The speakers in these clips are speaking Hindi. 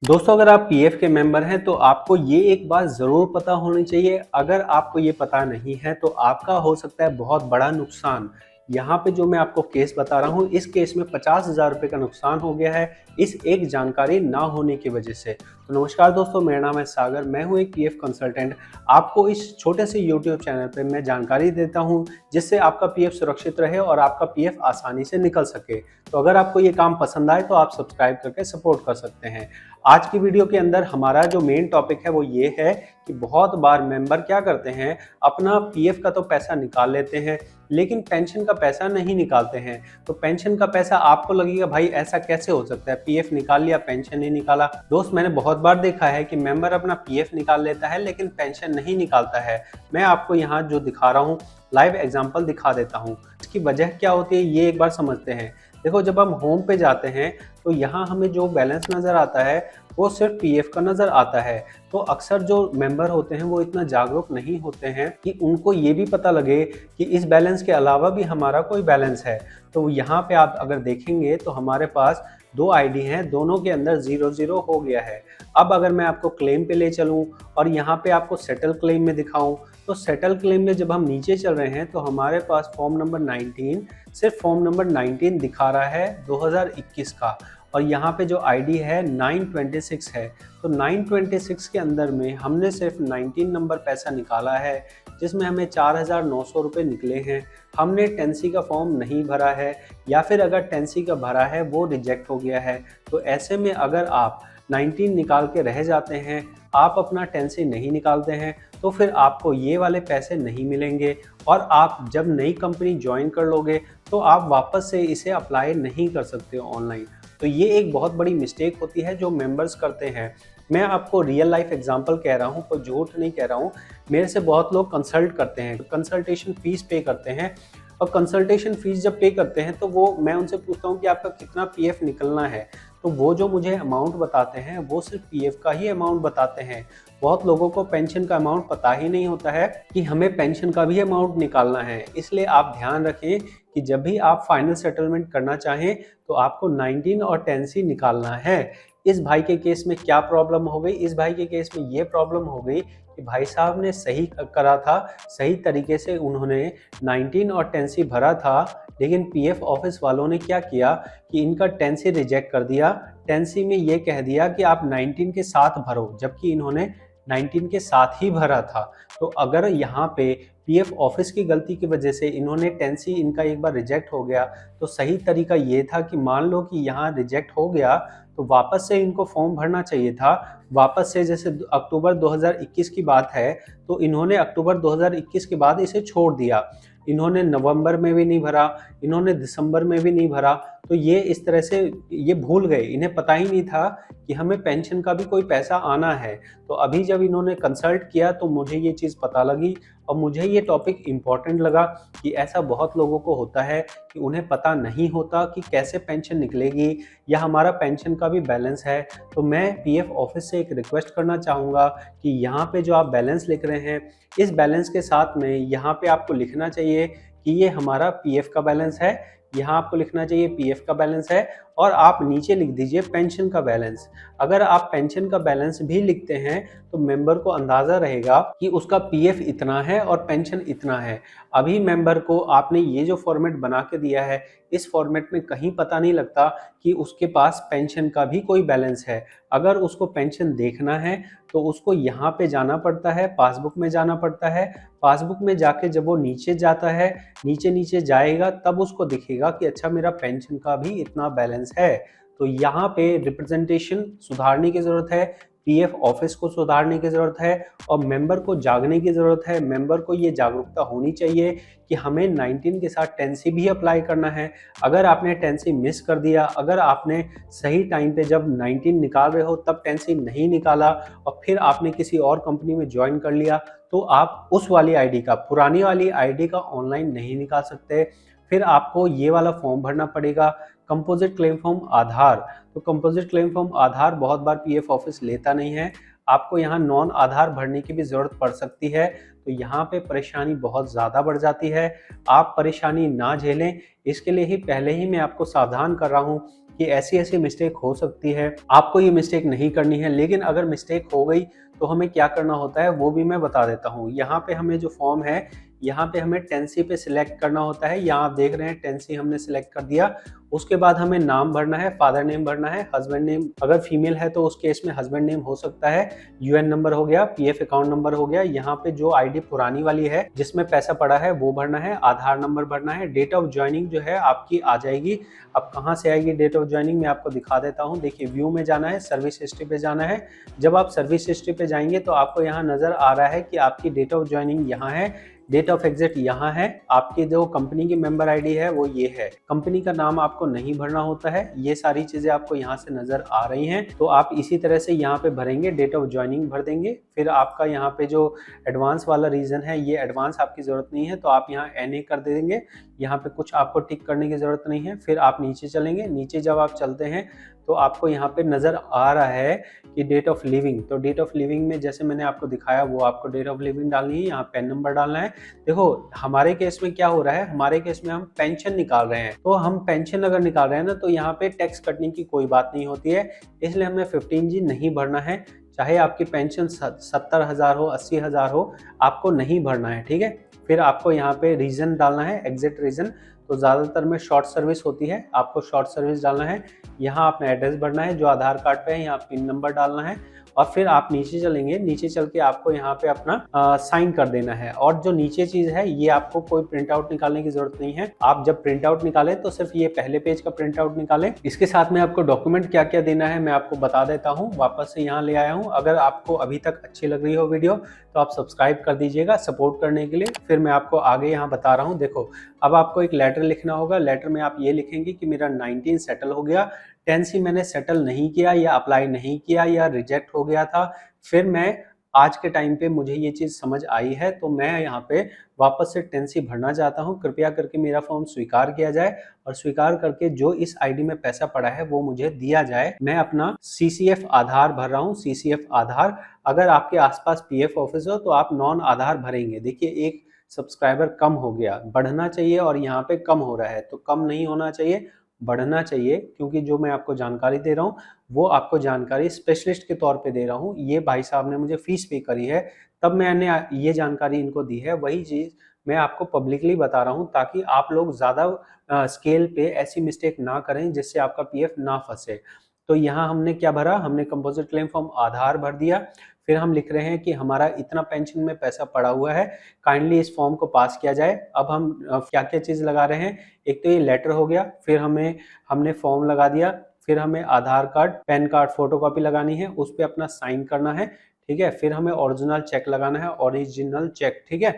दोस्तों, अगर आप पीएफ के मेंबर हैं तो आपको ये एक बात ज़रूर पता होनी चाहिए। अगर आपको ये पता नहीं है तो आपका हो सकता है बहुत बड़ा नुकसान। यहाँ पे जो मैं आपको केस बता रहा हूँ, इस केस में 50,000 रुपये का नुकसान हो गया है इस एक जानकारी ना होने की वजह से। तो नमस्कार दोस्तों, मेरा नाम है सागर, मैं हूँ एक पीएफ कंसल्टेंट। आपको इस छोटे से यूट्यूब चैनल पे मैं जानकारी देता हूँ जिससे आपका पीएफ सुरक्षित रहे और आपका पीएफ आसानी से निकल सके। तो अगर आपको ये काम पसंद आए तो आप सब्सक्राइब करके सपोर्ट कर सकते हैं। आज की वीडियो के अंदर हमारा जो मेन टॉपिक है वो ये है कि बहुत बार मेंबर क्या करते हैं, अपना पीएफ का तो पैसा निकाल लेते हैं लेकिन पेंशन का पैसा नहीं निकालते हैं। तो पेंशन का पैसा आपको लगेगा भाई ऐसा कैसे हो सकता है, पीएफ निकाल लिया पेंशन नहीं निकाला। दोस्त, मैंने बहुत बार देखा है कि मेंबर अपना पीएफ निकाल लेता है लेकिन पेंशन नहीं निकालता है। मैं आपको यहाँ जो दिखा रहा हूँ लाइव एग्जाम्पल दिखा देता हूँ। इसकी वजह क्या होती है ये एक बार समझते हैं। देखो, जब हम होम पे जाते हैं तो यहाँ हमें जो बैलेंस नज़र आता है वो सिर्फ पीएफ का नज़र आता है। तो अक्सर जो मेंबर होते हैं वो इतना जागरूक नहीं होते हैं कि उनको ये भी पता लगे कि इस बैलेंस के अलावा भी हमारा कोई बैलेंस है। तो यहाँ पे आप अगर देखेंगे तो हमारे पास दो आईडी हैं, दोनों के अंदर 0-0 हो गया है। अब अगर मैं आपको क्लेम पे ले चलूँ और यहाँ पे आपको सेटल क्लेम में दिखाऊँ, तो सेटल क्लेम में जब हम नीचे चल रहे हैं तो हमारे पास फॉर्म नंबर 19, सिर्फ फॉर्म नंबर 19 दिखा रहा है 2021 का, और यहाँ पे जो आईडी है 926 है। तो 926 के अंदर में हमने सिर्फ 19 नंबर पैसा निकाला है जिसमें हमें 4,900 रुपये निकले हैं। हमने टेंसी का फॉर्म नहीं भरा है या फिर अगर टेंसी का भरा है वो रिजेक्ट हो गया है। तो ऐसे में अगर आप 19 निकाल के रह जाते हैं, आप अपना टेंसी नहीं निकालते हैं, तो फिर आपको ये वाले पैसे नहीं मिलेंगे और आप जब नई कंपनी ज्वाइन कर लोगे तो आप वापस से इसे अप्लाई नहीं कर सकते हो ऑनलाइन। तो ये एक बहुत बड़ी मिस्टेक होती है जो मेंबर्स करते हैं। मैं आपको रियल लाइफ एग्जांपल कह रहा हूँ, कोई झूठ नहीं कह रहा हूँ। मेरे से बहुत लोग कंसल्ट करते हैं, कंसल्टेशन फीस पे करते हैं, और कंसल्टेशन फीस जब पे करते हैं तो वो मैं उनसे पूछता हूँ कि आपका कितना पीएफ निकलना है। तो वो जो मुझे अमाउंट बताते हैं वो सिर्फ पीएफ का ही अमाउंट बताते हैं। बहुत लोगों को पेंशन का अमाउंट पता ही नहीं होता है कि हमें पेंशन का भी अमाउंट निकालना है। इसलिए आप ध्यान रखें कि जब भी आप फाइनल सेटलमेंट करना चाहें तो आपको 19 और 10C निकालना है। इस भाई के केस में क्या प्रॉब्लम हो गई, इस भाई के केस में ये प्रॉब्लम हो गई कि भाई साहब ने सही करा था, सही तरीके से उन्होंने 19 और 10C भरा था, लेकिन पीएफ ऑफिस वालों ने क्या किया कि इनका 10C रिजेक्ट कर दिया। 10C में ये कह दिया कि आप 19 के साथ भरो, जबकि इन्होंने 19 के साथ ही भरा था। तो अगर यहाँ पे पीएफ ऑफिस की गलती की वजह से इन्होंने 10C इनका एक बार रिजेक्ट हो गया, तो सही तरीका ये था कि मान लो कि यहाँ रिजेक्ट हो गया तो वापस से इनको फॉर्म भरना चाहिए था। वापस से, जैसे अक्टूबर 2021 की बात है तो इन्होंने अक्टूबर 2021 के बाद इसे छोड़ दिया। इन्होंने नवंबर में भी नहीं भरा, इन्होंने दिसंबर में भी नहीं भरा। तो ये इस तरह से ये भूल गए, इन्हें पता ही नहीं था कि हमें पेंशन का भी कोई पैसा आना है। तो अभी जब इन्होंने कंसल्ट किया तो मुझे ये चीज़ पता लगी और मुझे ये टॉपिक इम्पॉर्टेंट लगा कि ऐसा बहुत लोगों को होता है कि उन्हें पता नहीं होता कि कैसे पेंशन निकलेगी या हमारा पेंशन का भी बैलेंस है। तो मैं पीएफ ऑफिस से एक रिक्वेस्ट करना चाहूँगा कि यहाँ पे जो आप बैलेंस लिख रहे हैं, इस बैलेंस के साथ में यहाँ पे आपको लिखना चाहिए कि ये हमारा पीएफ का बैलेंस है। यहाँ आपको लिखना चाहिए पीएफ का बैलेंस है और आप नीचे लिख दीजिए पेंशन का बैलेंस। अगर आप पेंशन का बैलेंस भी लिखते हैं तो मेंबर को अंदाज़ा रहेगा कि उसका पीएफ इतना है और पेंशन इतना है। अभी मेंबर को आपने ये जो फॉर्मेट बना के दिया है, इस फॉर्मेट में कहीं पता नहीं लगता कि उसके पास पेंशन का भी कोई बैलेंस है। अगर उसको पेंशन देखना है तो उसको यहाँ पे जाना पड़ता है, पासबुक में जाना पड़ता है। पासबुक में जाके जब वो नीचे जाता है, नीचे नीचे जाएगा, तब उसको दिखेगा कि अच्छा मेरा पेंशन का भी इतना बैलेंस है। तो यहाँ पे रिप्रेजेंटेशन सुधारने की ज़रूरत है, पीएफ ऑफिस को सुधारने की ज़रूरत है और मेंबर को जागने की ज़रूरत है। मेंबर को ये जागरूकता होनी चाहिए कि हमें 19 के साथ 10C भी अप्लाई करना है। अगर आपने 10C मिस कर दिया, अगर आपने सही टाइम पे जब 19 निकाल रहे हो तब 10C नहीं निकाला और फिर आपने किसी और कंपनी में ज्वाइन कर लिया, तो आप उस वाली आईडी का, पुरानी वाली आईडी का ऑनलाइन नहीं निकाल सकते। फिर आपको ये वाला फॉर्म भरना पड़ेगा, कंपोजिट क्लेम फॉर्म आधार। तो कंपोजिट क्लेम फॉर्म आधार बहुत बार पीएफ ऑफिस लेता नहीं है, आपको यहाँ नॉन आधार भरने की भी ज़रूरत पड़ सकती है। तो यहाँ पे परेशानी बहुत ज़्यादा बढ़ जाती है। आप परेशानी ना झेलें, इसके लिए ही पहले ही मैं आपको सावधान कर रहा हूँ कि ऐसी ऐसी मिस्टेक हो सकती है, आपको ये मिस्टेक नहीं करनी है। लेकिन अगर मिस्टेक हो गई तो हमें क्या करना होता है वो भी मैं बता देता हूँ। यहाँ पे हमें जो फॉर्म है, यहाँ पे हमें टेंसी पे सिलेक्ट करना होता है। यहाँ आप देख रहे हैं टेंसी हमने सिलेक्ट कर दिया। उसके बाद हमें नाम भरना है, फादर नेम भरना है, हस्बैंड नेम अगर फीमेल है तो उस केस में हस्बैंड नेम हो सकता है, यूएन नंबर हो गया, पीएफ अकाउंट नंबर हो गया, यहाँ पे जो आईडी पुरानी वाली है जिसमें पैसा पड़ा है वो भरना है, आधार नंबर भरना है, डेट ऑफ ज्वाइनिंग जो है आपकी आ जाएगी। अब कहाँ से आएगी डेट ऑफ ज्वाइनिंग मैं आपको दिखा देता हूँ। देखिए व्यू में जाना है, सर्विस हिस्ट्री पे जाना है। जब आप सर्विस हिस्ट्री पे जाएंगे तो आपको यहाँ नजर आ रहा है कि आपकी डेट ऑफ ज्वाइनिंग यहाँ है, डेट ऑफ एग्जिट यहाँ है, आपकी जो कंपनी की मेंबर आईडी है वो ये है। कंपनी का नाम आपको नहीं भरना होता है, ये सारी चीजें आपको यहाँ से नजर आ रही हैं। तो आप इसी तरह से यहाँ पे भरेंगे, डेट ऑफ ज्वाइनिंग भर देंगे। फिर आपका यहाँ पे जो एडवांस वाला रीजन है, ये एडवांस आपकी जरूरत नहीं है तो आप यहाँ NA कर देंगे। यहाँ पे कुछ आपको टिक करने की जरूरत नहीं है। फिर आप नीचे चलेंगे, नीचे जब आप चलते हैं तो आपको यहाँ पे नजर आ रहा है कि डेट ऑफ लिविंग। तो डेट ऑफ लिविंग में जैसे मैंने आपको दिखाया वो आपको डेट ऑफ लिविंग डालनी है, यहाँ पैन नंबर डालना है। देखो हमारे केस में क्या हो रहा है, हमारे केस में हम पेंशन निकाल रहे हैं, तो हम पेंशन अगर निकाल रहे हैं ना तो यहाँ पे टैक्स कटने की कोई बात नहीं होती है, इसलिए हमें 15G नहीं भरना है। चाहे आपकी पेंशन 70,000 हो, 80,000 हो, आपको नहीं भरना है, ठीक है। फिर आपको यहाँ पे रीजन डालना है, एग्जिट रीजन। तो ज़्यादातर में शॉर्ट सर्विस होती है, आपको शॉर्ट सर्विस डालना है। यहाँ आपने एड्रेस भरना है जो आधार कार्ड पे है, यहाँ पिन नंबर डालना है और फिर आप नीचे चलेंगे। नीचे चल के आपको यहाँ पे अपना साइन कर देना है। और जो नीचे चीज है ये आपको कोई प्रिंट आउट निकालने की जरूरत नहीं है। आप जब प्रिंट आउट निकालें तो सिर्फ ये पहले पेज का प्रिंट आउट निकालें। इसके साथ में आपको डॉक्यूमेंट क्या क्या देना है मैं आपको बता देता हूँ। वापस से यहाँ ले आया हूँ। अगर आपको अभी तक अच्छी लग रही हो वीडियो तो आप सब्सक्राइब कर दीजिएगा सपोर्ट करने के लिए। फिर मैं आपको आगे यहाँ बता रहा हूँ। देखो अब आपको एक लेटर लिखना होगा। लेटर में आप ये लिखेंगे कि मेरा 19 सेटल हो गया, 10C मैंने सेटल नहीं किया या अप्लाई नहीं किया या रिजेक्ट हो गया था। फिर मैं आज के टाइम पे मुझे ये चीज़ समझ आई है तो मैं यहाँ पे वापस से 10C भरना चाहता हूँ। कृपया करके मेरा फॉर्म स्वीकार किया जाए और स्वीकार करके जो इस आईडी में पैसा पड़ा है वो मुझे दिया जाए। मैं अपना CCF आधार भर रहा हूँ, CCF आधार। अगर आपके आसपास PF ऑफिस हो तो आप नॉन आधार भरेंगे। देखिए एक सब्सक्राइबर कम हो गया, बढ़ना चाहिए और यहाँ पे कम हो रहा है, तो कम नहीं होना चाहिए, बढ़ना चाहिए। क्योंकि जो मैं आपको जानकारी दे रहा हूँ वो आपको जानकारी स्पेशलिस्ट के तौर पे दे रहा हूँ। ये भाई साहब ने मुझे फीस पे करी है तब मैंने ये जानकारी इनको दी है, वही चीज़ मैं आपको पब्लिकली बता रहा हूँ ताकि आप लोग ज़्यादा स्केल पे ऐसी मिस्टेक ना करें जिससे आपका PF ना फंसे। तो यहाँ हमने क्या भरा, हमने कंपोजिट क्लेम फॉर्म आधार भर दिया। फिर हम लिख रहे हैं कि हमारा इतना पेंशन में पैसा पड़ा हुआ है, काइंडली इस फॉर्म को पास किया जाए। अब हम क्या क्या चीज़ लगा रहे हैं, एक तो ये लेटर हो गया, फिर हमने फॉर्म लगा दिया, फिर हमें आधार कार्ड, पैन कार्ड फोटोकॉपी लगानी है, उस पर अपना साइन करना है, ठीक है। फिर हमें ओरिजिनल चेक लगाना है, ओरिजिनल चेक, ठीक है।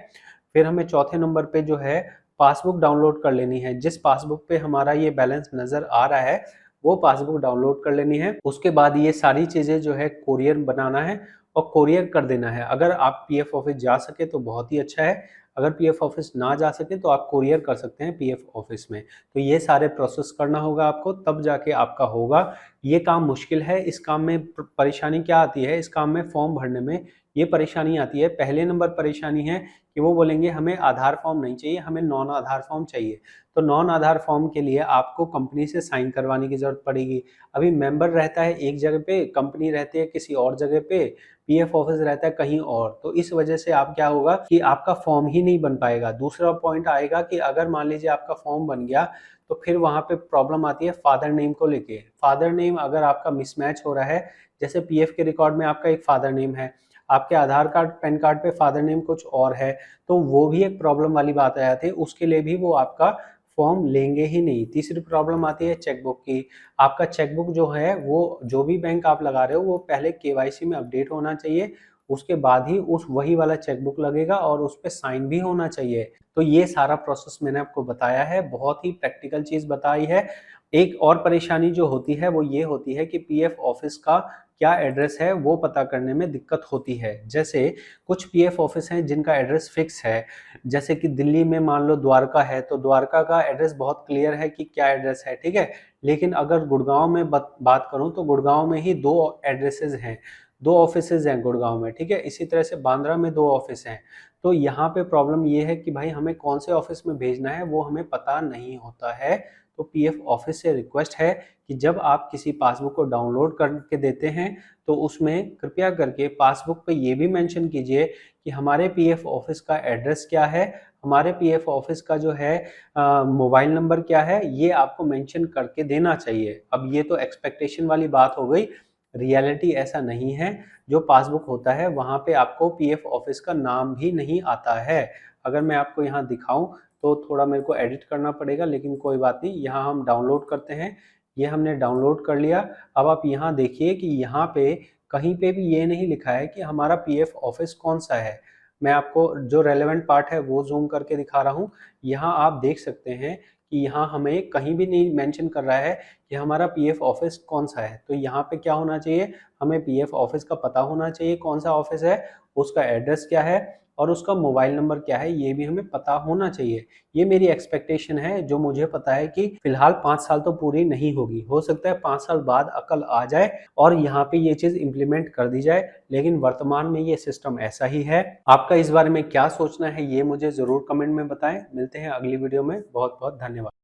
फिर हमें चौथे नंबर पे जो है पासबुक डाउनलोड कर लेनी है। जिस पासबुक पे हमारा ये बैलेंस नजर आ रहा है वो पासबुक डाउनलोड कर लेनी है। उसके बाद ये सारी चीजें जो है कोरियर बनाना है और कोरियर कर देना है। अगर आप PF ऑफिस जा सके तो बहुत ही अच्छा है, अगर PF ऑफिस ना जा सके तो आप कोरियर कर सकते हैं PF ऑफिस में। तो ये सारे प्रोसेस करना होगा आपको, तब जाके आपका होगा। ये काम मुश्किल है। इस काम में परेशानी क्या आती है, इस काम में फॉर्म भरने में ये परेशानी आती है। पहले नंबर परेशानी है कि वो बोलेंगे हमें आधार फॉर्म नहीं चाहिए, हमें नॉन आधार फॉर्म चाहिए। तो नॉन आधार फॉर्म के लिए आपको कंपनी से साइन करवाने की जरूरत पड़ेगी। अभी मेंबर रहता है एक जगह पे, कंपनी रहती है किसी और जगह पे, PF ऑफिस रहता है कहीं और। तो इस वजह से आप क्या होगा कि आपका फॉर्म ही नहीं बन पाएगा। दूसरा पॉइंट आएगा कि अगर मान लीजिए आपका फॉर्म बन गया तो फिर वहां पे प्रॉब्लम आती है फादर नेम को लेके। फादर नेम अगर आपका मिसमैच हो रहा है, जैसे PF के रिकॉर्ड में आपका एक फादर नेम है, आपके आधार कार्ड पैन कार्ड पे फादर नेम कुछ और है, तो वो भी एक प्रॉब्लम वाली बात आ जाती है। उसके लिए भी वो आपका फॉर्म लेंगे ही नहीं। तीसरी प्रॉब्लम आती है चेकबुक की। आपका चेकबुक जो है वो जो भी बैंक आप लगा रहे हो वो पहले KYC में अपडेट होना चाहिए, उसके बाद ही उस वही वाला चेकबुक लगेगा और उस पर साइन भी होना चाहिए। तो ये सारा प्रोसेस मैंने आपको बताया है, बहुत ही प्रैक्टिकल चीज बताई है। एक और परेशानी जो होती है वो ये होती है कि PF ऑफिस का क्या एड्रेस है वो पता करने में दिक्कत होती है। जैसे कुछ PF ऑफिस हैं जिनका एड्रेस फिक्स है, जैसे कि दिल्ली में मान लो द्वारका है तो द्वारका का एड्रेस बहुत क्लियर है कि क्या एड्रेस है, ठीक है। लेकिन अगर गुड़गांव में बात करूं तो गुड़गांव में ही 2 एड्रेसेस हैं, 2 ऑफिसेज हैं गुड़गांव में, ठीक है। इसी तरह से बांद्रा में 2 ऑफिस हैं। तो यहाँ पे प्रॉब्लम ये है कि भाई हमें कौन से ऑफिस में भेजना है वो हमें पता नहीं होता है। तो पीएफ ऑफिस से रिक्वेस्ट है कि जब आप किसी पासबुक को डाउनलोड करके देते हैं तो उसमें कृपया करके पासबुक पे ये भी मेंशन कीजिए कि हमारे पीएफ ऑफिस का एड्रेस क्या है, हमारे पीएफ ऑफिस का जो है मोबाइल नंबर क्या है, ये आपको मेंशन करके देना चाहिए। अब ये तो एक्सपेक्टेशन वाली बात हो गई, रियलिटी ऐसा नहीं है। जो पासबुक होता है वहाँ पे आपको पीएफ ऑफिस का नाम भी नहीं आता है। अगर मैं आपको यहाँ दिखाऊं तो थोड़ा मेरे को एडिट करना पड़ेगा, लेकिन कोई बात नहीं, यहाँ हम डाउनलोड करते हैं। ये हमने डाउनलोड कर लिया। अब आप यहाँ देखिए कि यहाँ पे कहीं पे भी ये नहीं लिखा है कि हमारा पीएफ ऑफिस कौन सा है। मैं आपको जो रेलेवेंट पार्ट है वो जूम करके दिखा रहा हूँ। यहाँ आप देख सकते हैं कि यहाँ हमें कहीं भी नहीं मेंशन कर रहा है कि हमारा पीएफ ऑफिस कौन सा है। तो यहाँ पे क्या होना चाहिए, हमें पीएफ ऑफिस का पता होना चाहिए कौन सा ऑफिस है, उसका एड्रेस क्या है और उसका मोबाइल नंबर क्या है, ये भी हमें पता होना चाहिए। ये मेरी एक्सपेक्टेशन है, जो मुझे पता है कि फिलहाल 5 साल तो पूरी नहीं होगी, हो सकता है 5 साल बाद अकल आ जाए और यहाँ पे ये चीज़ इम्प्लीमेंट कर दी जाए, लेकिन वर्तमान में ये सिस्टम ऐसा ही है। आपका इस बारे में क्या सोचना है ये मुझे ज़रूर कमेंट में बताएं। मिलते हैं अगली वीडियो में। बहुत बहुत धन्यवाद।